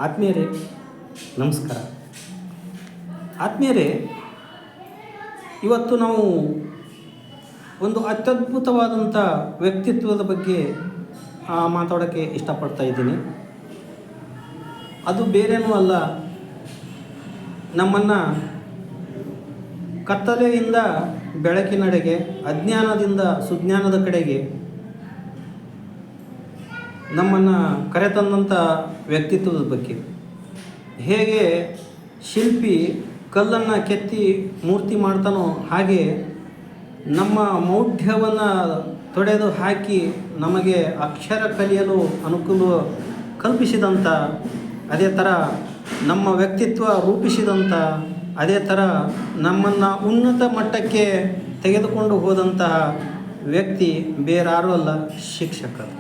ಆತ್ಮೀಯರೇ ನಮಸ್ಕಾರ. ಆತ್ಮೀಯರೇ, ಇವತ್ತು ನಾವು ಒಂದು ಅತ್ಯದ್ಭುತವಾದಂಥ ವ್ಯಕ್ತಿತ್ವದ ಬಗ್ಗೆ ಮಾತಾಡೋಕ್ಕೆ ಇಷ್ಟಪಡ್ತಾ ಇದ್ದೀನಿ. ಅದು ಬೇರೇನೂ ಅಲ್ಲ, ನಮ್ಮನ್ನು ಕತ್ತಲೆಯಿಂದ ಬೆಳಕಿನೆಡೆಗೆ, ಅಜ್ಞಾನದಿಂದ ಸುಜ್ಞಾನದ ಕಡೆಗೆ ನಮ್ಮನ್ನು ಕರೆತಂದಂಥ ವ್ಯಕ್ತಿತ್ವದ ಬಗ್ಗೆ. ಹೇಗೆ ಶಿಲ್ಪಿ ಕಲ್ಲನ್ನು ಕೆತ್ತಿ ಮೂರ್ತಿ ಮಾಡ್ತಾನೋ ಹಾಗೆ ನಮ್ಮ ಮೌಢ್ಯವನ್ನು ತೊಡೆದು ಹಾಕಿ ನಮಗೆ ಅಕ್ಷರ ಕಲಿಯಲು ಅನುಕೂಲ ಕಲ್ಪಿಸಿದಂಥ, ಅದೇ ಥರ ನಮ್ಮ ವ್ಯಕ್ತಿತ್ವ ರೂಪಿಸಿದಂಥ, ಅದೇ ಥರ ನಮ್ಮನ್ನು ಉನ್ನತ ಮಟ್ಟಕ್ಕೆ ತೆಗೆದುಕೊಂಡು ಹೋದಂತಹ ವ್ಯಕ್ತಿ ಬೇರಾರೂ ಅಲ್ಲ, ಶಿಕ್ಷಕರು.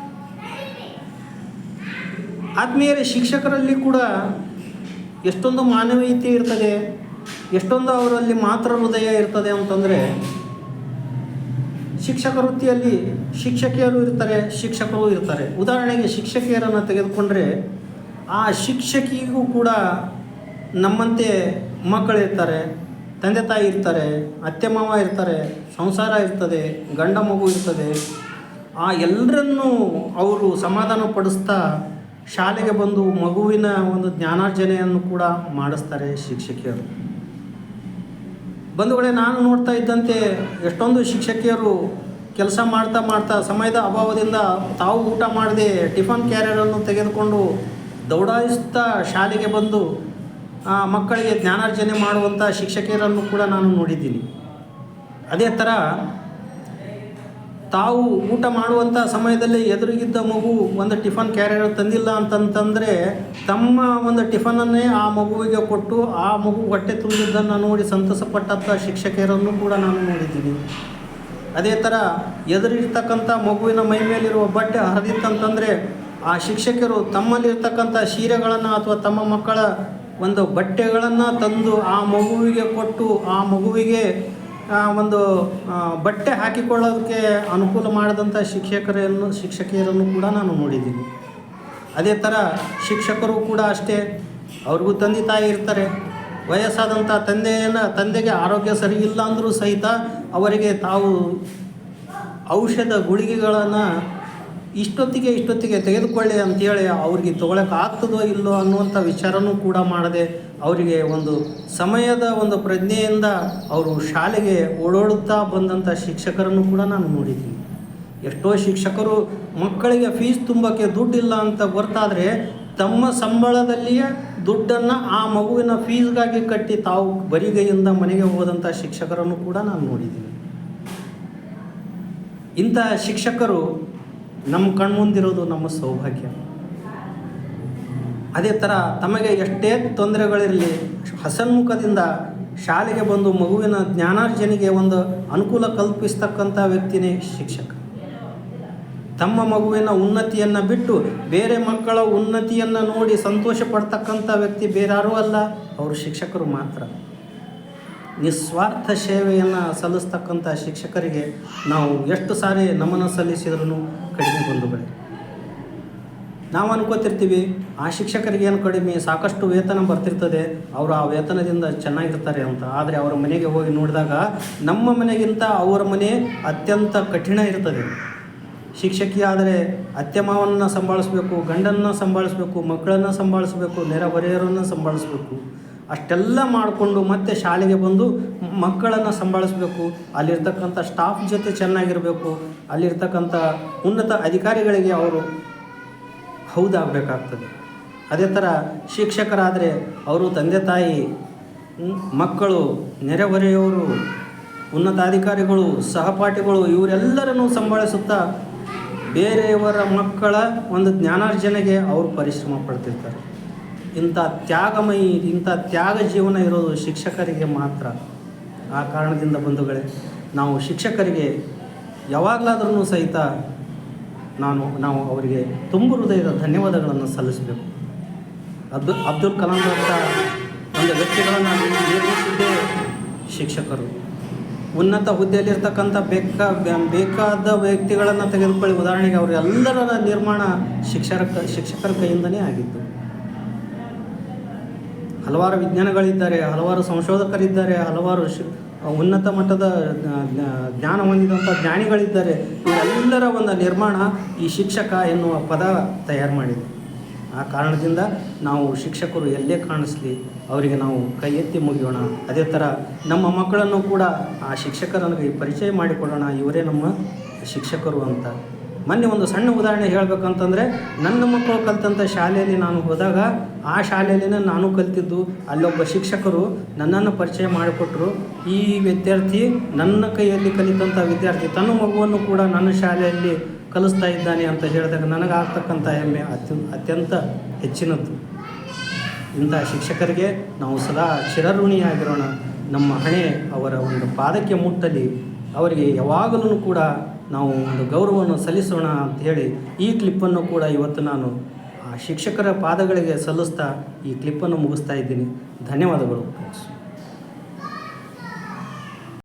ಆತ್ಮೀಯರೇ, ಶಿಕ್ಷಕರಲ್ಲಿ ಕೂಡ ಎಷ್ಟೊಂದು ಮಾನವೀಯತೆ ಇರ್ತದೆ, ಎಷ್ಟೊಂದು ಅವರಲ್ಲಿ ಮಾತ್ರ ಹೃದಯ ಇರ್ತದೆ ಅಂತಂದರೆ, ಶಿಕ್ಷಕ ವೃತ್ತಿಯಲ್ಲಿ ಶಿಕ್ಷಕಿಯರು ಇರ್ತಾರೆ, ಶಿಕ್ಷಕರು ಇರ್ತಾರೆ. ಉದಾಹರಣೆಗೆ ಶಿಕ್ಷಕಿಯರನ್ನು ತೆಗೆದುಕೊಂಡ್ರೆ, ಆ ಶಿಕ್ಷಕಿಗೂ ಕೂಡ ನಮ್ಮಂತೆ ಮಕ್ಕಳಿರ್ತಾರೆ, ತಂದೆ ತಾಯಿ ಇರ್ತಾರೆ, ಅತ್ತೆ ಮಾವ ಇರ್ತಾರೆ, ಸಂಸಾರ ಇರ್ತದೆ, ಗಂಡ ಮಗು ಇರ್ತದೆ. ಆ ಎಲ್ಲರನ್ನೂ ಅವರು ಸಮಾಧಾನ ಪಡಿಸ್ತಾ ಶಾಲೆಗೆ ಬಂದು ಮಗುವಿನ ಒಂದು ಜ್ಞಾನಾರ್ಜನೆಯನ್ನು ಕೂಡ ಮಾಡಿಸ್ತಾರೆ ಶಿಕ್ಷಕಿಯರು. ಬಂಧುಗಳೇ, ನಾನು ನೋಡ್ತಾ ಇದ್ದಂತೆ ಎಷ್ಟೊಂದು ಶಿಕ್ಷಕಿಯರು ಕೆಲಸ ಮಾಡ್ತಾ ಸಮಯದ ಅಭಾವದಿಂದ ತಾವು ಊಟ ಮಾಡದೆ ಟಿಫನ್ ಕ್ಯಾರಿಯರನ್ನು ತೆಗೆದುಕೊಂಡು ದೌಡಾಯಿಸ್ತಾ ಶಾಲೆಗೆ ಬಂದು ಮಕ್ಕಳಿಗೆ ಜ್ಞಾನಾರ್ಜನೆ ಮಾಡುವಂಥ ಶಿಕ್ಷಕಿಯರನ್ನು ಕೂಡ ನಾನು ನೋಡಿದ್ದೀನಿ. ಅದೇ ಥರ ತಾವು ಊಟ ಮಾಡುವಂಥ ಸಮಯದಲ್ಲಿ ಎದುರಿಗಿದ್ದ ಮಗು ಒಂದು ಟಿಫನ್ ಕ್ಯಾರಿಯರ್ ತಂದಿಲ್ಲ ಅಂತಂತಂದರೆ ತಮ್ಮ ಒಂದು ಟಿಫನನ್ನೇ ಆ ಮಗುವಿಗೆ ಕೊಟ್ಟು ಆ ಮಗು ಹೊಟ್ಟೆ ತುಂಬಿದ್ದನ್ನು ನೋಡಿ ಸಂತಸಪಟ್ಟಂಥ ಶಿಕ್ಷಕಿಯರನ್ನು ಕೂಡ ನಾನು ನೋಡಿದ್ದೀನಿ. ಅದೇ ಥರ ಎದುರಿರ್ತಕ್ಕಂಥ ಮಗುವಿನ ಮೈ ಮೇಲಿರುವ ಬಟ್ಟೆ ಹರಿದಿತ್ತಂತಂದರೆ ಆ ಶಿಕ್ಷಕರು ತಮ್ಮಲ್ಲಿರ್ತಕ್ಕಂಥ ಸೀರೆಗಳನ್ನು ಅಥವಾ ತಮ್ಮ ಮಕ್ಕಳ ಒಂದು ಬಟ್ಟೆಗಳನ್ನು ತಂದು ಆ ಮಗುವಿಗೆ ಕೊಟ್ಟು ಆ ಮಗುವಿಗೆ ಒಂದು ಬಟ್ಟೆ ಹಾಕಿಕೊಳ್ಳೋದಕ್ಕೆ ಅನುಕೂಲ ಮಾಡಿದಂಥ ಶಿಕ್ಷಕಿಯರನ್ನು ಕೂಡ ನಾನು ನೋಡಿದ್ದೀನಿ. ಅದೇ ಥರ ಶಿಕ್ಷಕರು ಕೂಡ ಅಷ್ಟೇ, ಅವ್ರಿಗೂ ತಂದೆ ತಾಯಿ ಇರ್ತಾರೆ. ವಯಸ್ಸಾದಂಥ ತಂದೆಗೆ ಆರೋಗ್ಯ ಸರಿ ಇಲ್ಲ ಅಂದರೂ ಸಹಿತ ಅವರಿಗೆ ತಾವು ಔಷಧ ಗುಳಿಗೆಗಳನ್ನು ಇಷ್ಟೊತ್ತಿಗೆ ತೆಗೆದುಕೊಳ್ಳಿ ಅಂತೇಳಿ ಅವ್ರಿಗೆ ತೊಗೊಳಕ್ಕೆ ಆಗ್ತದೋ ಇಲ್ಲೋ ಅನ್ನುವಂಥ ವಿಚಾರನೂ ಕೂಡ ಮಾಡದೆ ಅವರಿಗೆ ಒಂದು ಸಮಯದ ಒಂದು ಪ್ರಜ್ಞೆಯಿಂದ ಅವರು ಶಾಲೆಗೆ ಓಡಾಡುತ್ತಾ ಬಂದಂಥ ಶಿಕ್ಷಕರನ್ನು ಕೂಡ ನಾನು ನೋಡಿದ್ದೀನಿ. ಎಷ್ಟೋ ಶಿಕ್ಷಕರು ಮಕ್ಕಳಿಗೆ ಫೀಸ್ ತುಂಬಕ್ಕೆ ದುಡ್ಡಿಲ್ಲ ಅಂತ ಗೊತ್ತಾದರೆ ತಮ್ಮ ಸಂಬಳದಲ್ಲಿಯೇ ದುಡ್ಡನ್ನು ಆ ಮಗುವಿನ ಫೀಸ್ಗಾಗಿ ಕಟ್ಟಿ ತಾವು ಬರಿಗೈಯಿಂದ ಮನೆಗೆ ಹೋದಂಥ ಶಿಕ್ಷಕರನ್ನು ಕೂಡ ನಾನು ನೋಡಿದ್ದೀನಿ. ಇಂತಹ ಶಿಕ್ಷಕರು ನಮ್ಮ ಕಣ್ಮುಂದಿರೋದು ನಮ್ಮ ಸೌಭಾಗ್ಯ. ಅದೇ ಥರ ತಮಗೆ ಎಷ್ಟೇ ತೊಂದರೆಗಳಿರಲಿ ಹಸನ್ಮುಖದಿಂದ ಶಾಲೆಗೆ ಬಂದು ಮಗುವಿನ ಜ್ಞಾನಾರ್ಜನೆಗೆ ಒಂದು ಅನುಕೂಲ ಕಲ್ಪಿಸ್ತಕ್ಕಂಥ ವ್ಯಕ್ತಿನೇ ಶಿಕ್ಷಕ. ತಮ್ಮ ಮಗುವಿನ ಉನ್ನತಿಯನ್ನು ಬಿಟ್ಟು ಬೇರೆ ಮಕ್ಕಳ ಉನ್ನತಿಯನ್ನು ನೋಡಿ ಸಂತೋಷ ಪಡ್ತಕ್ಕಂಥ ವ್ಯಕ್ತಿ ಬೇರಾರೂ ಅಲ್ಲ, ಅವರು ಶಿಕ್ಷಕರು ಮಾತ್ರ. ನಿಸ್ವಾರ್ಥ ಸೇವೆಯನ್ನು ಸಲ್ಲಿಸ್ತಕ್ಕಂಥ ಶಿಕ್ಷಕರಿಗೆ ನಾವು ಎಷ್ಟು ಸಾರಿ ನಮನ ಸಲ್ಲಿಸಿದ್ರೂ ಕಡಿಮೆ ಬಂಧುಗಳೇ. ನಾವು ಅನ್ಕೋತಿರ್ತೀವಿ ಆ ಶಿಕ್ಷಕರಿಗೆ ಏನು ಕಡಿಮೆ, ಸಾಕಷ್ಟು ವೇತನ ಬರ್ತಿರ್ತದೆ, ಅವರು ಆ ವೇತನದಿಂದ ಚೆನ್ನಾಗಿರ್ತಾರೆ ಅಂತ. ಆದರೆ ಅವರ ಮನೆಗೆ ಹೋಗಿ ನೋಡಿದಾಗ ನಮ್ಮ ಮನೆಗಿಂತ ಅವರ ಮನೆ ಅತ್ಯಂತ ಕಠಿಣ ಇರ್ತದೆ. ಶಿಕ್ಷಕಿ ಆದರೆ ಅತ್ತೆ ಮಾವನನ್ನು ಸಂಭಾಳಿಸ್ಬೇಕು, ಗಂಡನ್ನು ಸಂಭಾಳಿಸ್ಬೇಕು, ಮಕ್ಕಳನ್ನು ಸಂಭಾಳಿಸ್ಬೇಕು, ನೆರೆಹೊರೆಯವರನ್ನು ಸಂಭಾಳಿಸ್ಬೇಕು. ಅಷ್ಟೆಲ್ಲ ಮಾಡಿಕೊಂಡು ಮತ್ತೆ ಶಾಲೆಗೆ ಬಂದು ಮಕ್ಕಳನ್ನು ಸಂಭಾಳಿಸ್ಬೇಕು, ಅಲ್ಲಿರ್ತಕ್ಕಂಥ ಸ್ಟಾಫ್ ಜೊತೆ ಚೆನ್ನಾಗಿರಬೇಕು, ಅಲ್ಲಿರ್ತಕ್ಕಂಥ ಉನ್ನತ ಅಧಿಕಾರಿಗಳಿಗೆ ಅವರು ಹೌದಾಗಬೇಕಾಗ್ತದೆ. ಅದೇ ಥರ ಶಿಕ್ಷಕರಾದರೆ ಅವರು ತಂದೆ ತಾಯಿ, ಮಕ್ಕಳು, ನೆರೆಹೊರೆಯವರು, ಉನ್ನತಾಧಿಕಾರಿಗಳು, ಸಹಪಾಠಿಗಳು ಇವರೆಲ್ಲರನ್ನು ಸಂಭಾಳಿಸುತ್ತಾ ಬೇರೆಯವರ ಮಕ್ಕಳ ಒಂದು ಜ್ಞಾನಾರ್ಜನೆಗೆ ಅವರು ಪರಿಶ್ರಮ ಪಡ್ತಿರ್ತಾರೆ. ಇಂಥ ತ್ಯಾಗ ಜೀವನ ಇರೋದು ಶಿಕ್ಷಕರಿಗೆ ಮಾತ್ರ. ಆ ಕಾರಣದಿಂದ ಬಂಧುಗಳೇ, ನಾವು ಶಿಕ್ಷಕರಿಗೆ ಯಾವಾಗಲಾದ್ರೂ ಸಹಿತ ನಾವು ಅವರಿಗೆ ತುಂಬ ಹೃದಯದ ಧನ್ಯವಾದಗಳನ್ನು ಸಲ್ಲಿಸಬೇಕು. ಅಬ್ದುಲ್ ಕಲಾಂ ಅಂತ ಒಂದು ವ್ಯಕ್ತಿಗಳನ್ನು ನಿರ್ಮಿಸಿದ್ದೇ ಶಿಕ್ಷಕರು. ಉನ್ನತ ಹುದ್ದೆಯಲ್ಲಿರ್ತಕ್ಕಂಥ ಬೇಕಾದ ವ್ಯಕ್ತಿಗಳನ್ನು ತೆಗೆದುಕೊಳ್ಳಿ. ಉದಾಹರಣೆಗೆ ಅವರೆಲ್ಲರ ನಿರ್ಮಾಣ ಶಿಕ್ಷಕರ ಕೈಯಿಂದನೇ ಆಗಿತ್ತು. ಹಲವಾರು ವಿಜ್ಞಾನಿಗಳಿದ್ದಾರೆ, ಹಲವಾರು ಸಂಶೋಧಕರಿದ್ದಾರೆ, ಹಲವಾರು ಉನ್ನತ ಮಟ್ಟದ ಜ್ಞಾನ ಹೊಂದಿದಂಥ ಜ್ಞಾನಿಗಳಿದ್ದಾರೆ. ಇವರೆಲ್ಲರ ಒಂದು ನಿರ್ಮಾಣ ಈ ಶಿಕ್ಷಕ ಎನ್ನುವ ಪದ ತಯಾರು ಮಾಡಿದೆ. ಆ ಕಾರಣದಿಂದ ನಾವು ಶಿಕ್ಷಕರು ಎಲ್ಲೇ ಕಾಣಿಸ್ಲಿ ಅವರಿಗೆ ನಾವು ಕೈ ಎತ್ತಿ ಮುಗಿಯೋಣ. ಅದೇ ಥರ ನಮ್ಮ ಮಕ್ಕಳನ್ನು ಕೂಡ ಆ ಶಿಕ್ಷಕರನಿಗೆ ಪರಿಚಯ ಮಾಡಿಕೊಡೋಣ, ಇವರೇ ನಮ್ಮ ಶಿಕ್ಷಕರು ಅಂತ. ಮೊನ್ನೆ ಒಂದು ಸಣ್ಣ ಉದಾಹರಣೆ ಹೇಳಬೇಕಂತಂದರೆ, ನನ್ನ ಮಕ್ಕಳು ಕಲಿತಂಥ ಶಾಲೆಯಲ್ಲಿ ನಾನು ಹೋದಾಗ ಆ ಶಾಲೆಯಲ್ಲಿನೇ ನಾನು ಕಲಿತಿದ್ದು. ಅಲ್ಲೊಬ್ಬ ಶಿಕ್ಷಕರು ನನ್ನನ್ನು ಪರಿಚಯ ಮಾಡಿಕೊಟ್ರು. ಈ ವಿದ್ಯಾರ್ಥಿ ನನ್ನ ಕೈಯಲ್ಲಿ ಕಲಿತಂಥ ವಿದ್ಯಾರ್ಥಿ ತನ್ನ ಮಗುವನ್ನು ಕೂಡ ನನ್ನ ಶಾಲೆಯಲ್ಲಿ ಕಲಿಸ್ತಾ ಇದ್ದಾನೆ ಅಂತ ಹೇಳಿದಾಗ ನನಗಾಗ್ತಕ್ಕಂಥ ಹೆಮ್ಮೆ ಅತ್ಯಂತ ಹೆಚ್ಚಿನದ್ದು. ಇಂಥ ಶಿಕ್ಷಕರಿಗೆ ನಾವು ಸದಾ ಚಿರಋಣಿಯಾಗಿರೋಣ. ನಮ್ಮ ಹಣೆ ಅವರ ಒಂದು ಪಾದಕ್ಕೆ ಮುಟ್ಟಲಿ, ಅವರಿಗೆ ಯಾವಾಗಲೂ ಕೂಡ ನಾವು ಒಂದು ಗೌರವವನ್ನು ಸಲ್ಲಿಸೋಣ ಅಂಥೇಳಿ ಈ ಕ್ಲಿಪ್ಪನ್ನು ಕೂಡ ಇವತ್ತು ನಾನು ಆ ಶಿಕ್ಷಕರ ಪಾದಗಳಿಗೆ ಸಲ್ಲಿಸ್ತಾ ಈ ಕ್ಲಿಪ್ಪನ್ನು ಮುಗಿಸ್ತಾ ಇದ್ದೀನಿ. ಧನ್ಯವಾದಗಳು.